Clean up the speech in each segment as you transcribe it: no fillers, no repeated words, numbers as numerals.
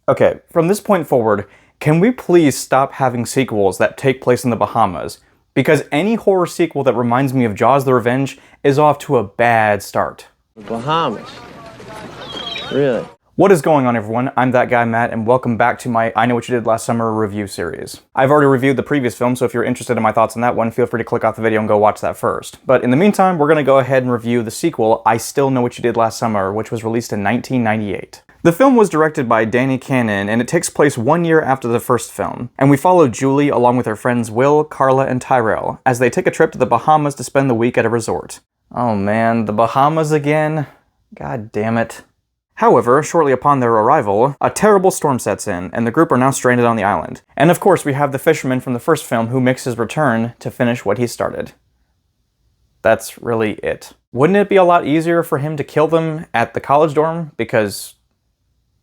Okay, from this point forward, can we please stop having sequels that take place in the Bahamas? Because any horror sequel that reminds me of Jaws the Revenge is off to a bad start. Bahamas? Really? What is going on, everyone? I'm ThatGuyMatt, and welcome back to my I Know What You Did Last Summer review series. I've already reviewed the previous film, so if you're interested in my thoughts on that one, feel free to click off the video and go watch that first. But in the meantime, we're going to go ahead and review the sequel, I Still Know What You Did Last Summer, which was released in 1998. The film was directed by Danny Cannon, and it takes place 1 year after the first film. And we follow Julie along with her friends Will, Carla, and Tyrell as they take a trip to the Bahamas to spend the week at a resort. Oh man, the Bahamas again? God damn it. However, shortly upon their arrival, a terrible storm sets in, and the group are now stranded on the island. And of course, we have the fisherman from the first film who makes his return to finish what he started. That's really it. Wouldn't it be a lot easier for him to kill them at the college dorm? Because,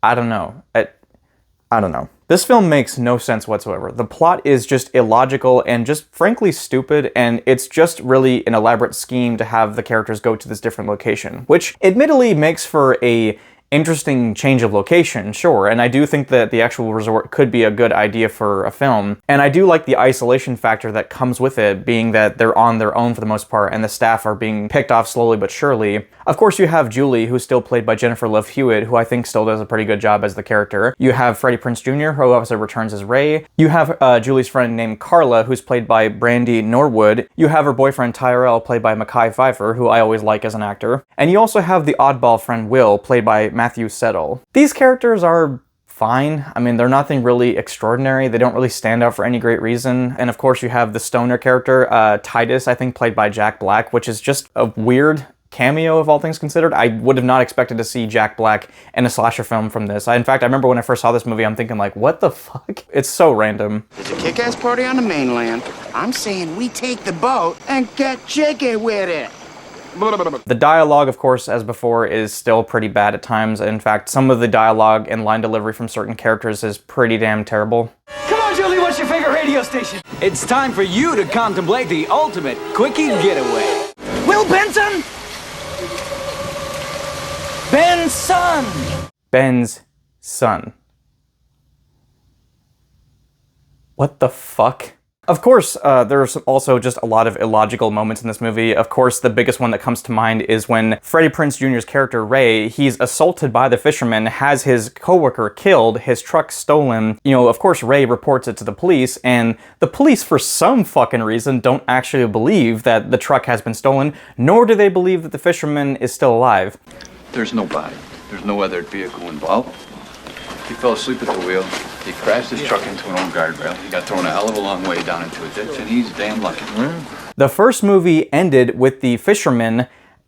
I don't know. I don't know. This film makes no sense whatsoever. The plot is just illogical and just frankly stupid, and it's just really an elaborate scheme to have the characters go to this different location, which admittedly makes for a interesting change of location, sure, and I do think that the actual resort could be a good idea for a film, and I do like the isolation factor that comes with it, being that they're on their own for the most part, and the staff are being picked off slowly but surely. Of course, you have Julie, who's still played by Jennifer Love Hewitt, who I think still does a pretty good job as the character. You have Freddie Prinze Jr., who obviously returns as Ray. You have Julie's friend named Carla, who's played by Brandy Norwood. You have her boyfriend Tyrell, played by Mekhi Phifer, who I always like as an actor. And you also have the oddball friend Will, played by Matthew Settle. These characters are fine. I mean, they're nothing really extraordinary. They don't really stand out for any great reason. And of course, you have the stoner character, Titus, I think played by Jack Black, which is just a weird cameo of all things considered. I would have not expected to see Jack Black in a slasher film from this. In fact, I remember when I first saw this movie, I'm thinking like, what the fuck? It's so random. There's a kick-ass party on the mainland. I'm saying we take the boat and get jiggy with it. The dialogue, of course, as before, is still pretty bad at times. In fact, some of the dialogue and line delivery from certain characters is pretty damn terrible. Come on, Julie, what's your favorite radio station? It's time for you to contemplate the ultimate quickie getaway. Will Benson? Ben's son! Ben's son. What the fuck? Of course, there's also just a lot of illogical moments in this movie. Of course, the biggest one that comes to mind is when Freddie Prinze Jr.'s character, Ray, he's assaulted by the fisherman, has his coworker killed, his truck stolen. You know, of course, Ray reports it to the police, and the police, for some fucking reason, don't actually believe that the truck has been stolen, nor do they believe that the fisherman is still alive. There's no body. There's no other vehicle involved. He fell asleep at the wheel. He crashed his truck into an old guardrail. He got thrown a hell of a long way down into a ditch, and he's damn lucky. The first movie ended with the fisherman,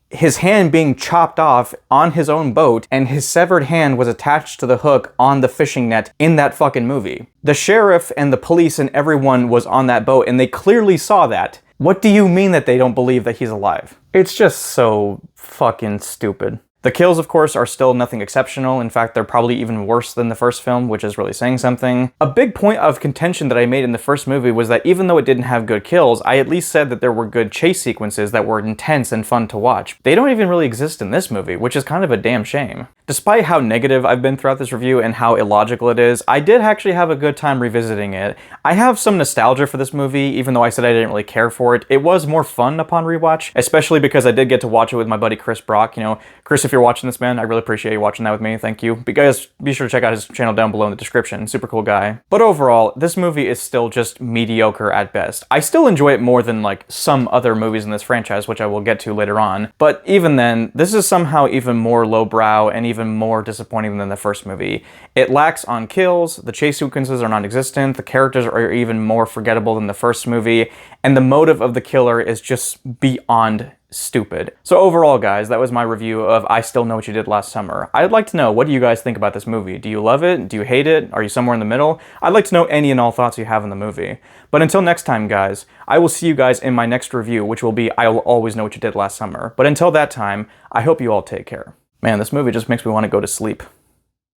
his hand being chopped off on his own boat, and his severed hand was attached to the hook on the fishing net in that fucking movie. The sheriff and the police and everyone was on that boat, and they clearly saw that. What do you mean that they don't believe that he's alive? It's just so fucking stupid. The kills, of course, are still nothing exceptional. In fact, they're probably even worse than the first film, which is really saying something. A big point of contention that I made in the first movie was that even though it didn't have good kills, I at least said that there were good chase sequences that were intense and fun to watch. They don't even really exist in this movie, which is kind of a damn shame. Despite how negative I've been throughout this review and how illogical it is, I did actually have a good time revisiting it. I have some nostalgia for this movie, even though I said I didn't really care for it. It was more fun upon rewatch, especially because I did get to watch it with my buddy Chris Brock. You know, Chris, if you're watching this, man, I really appreciate you watching that with me. Thank you. But guys, be sure to check out his channel down below in the description. Super cool guy. But overall, this movie is still just mediocre at best. I still enjoy it more than like some other movies in this franchise, which I will get to later on. But even then, this is somehow even more lowbrow and even more disappointing than the first movie. It lacks on kills, the chase sequences are non-existent, the characters are even more forgettable than the first movie, and the motive of the killer is just beyond stupid. So overall, guys, that was my review of I Still Know What You Did Last Summer. I'd like to know, what do you guys think about this movie? Do you love it? Do you hate it? Are you somewhere in the middle? I'd like to know any and all thoughts you have on the movie. But until next time, guys, I will see you guys in my next review, which will be I Will Always Know What You Did Last Summer. But until that time, I hope you all take care. Man, this movie just makes me want to go to sleep.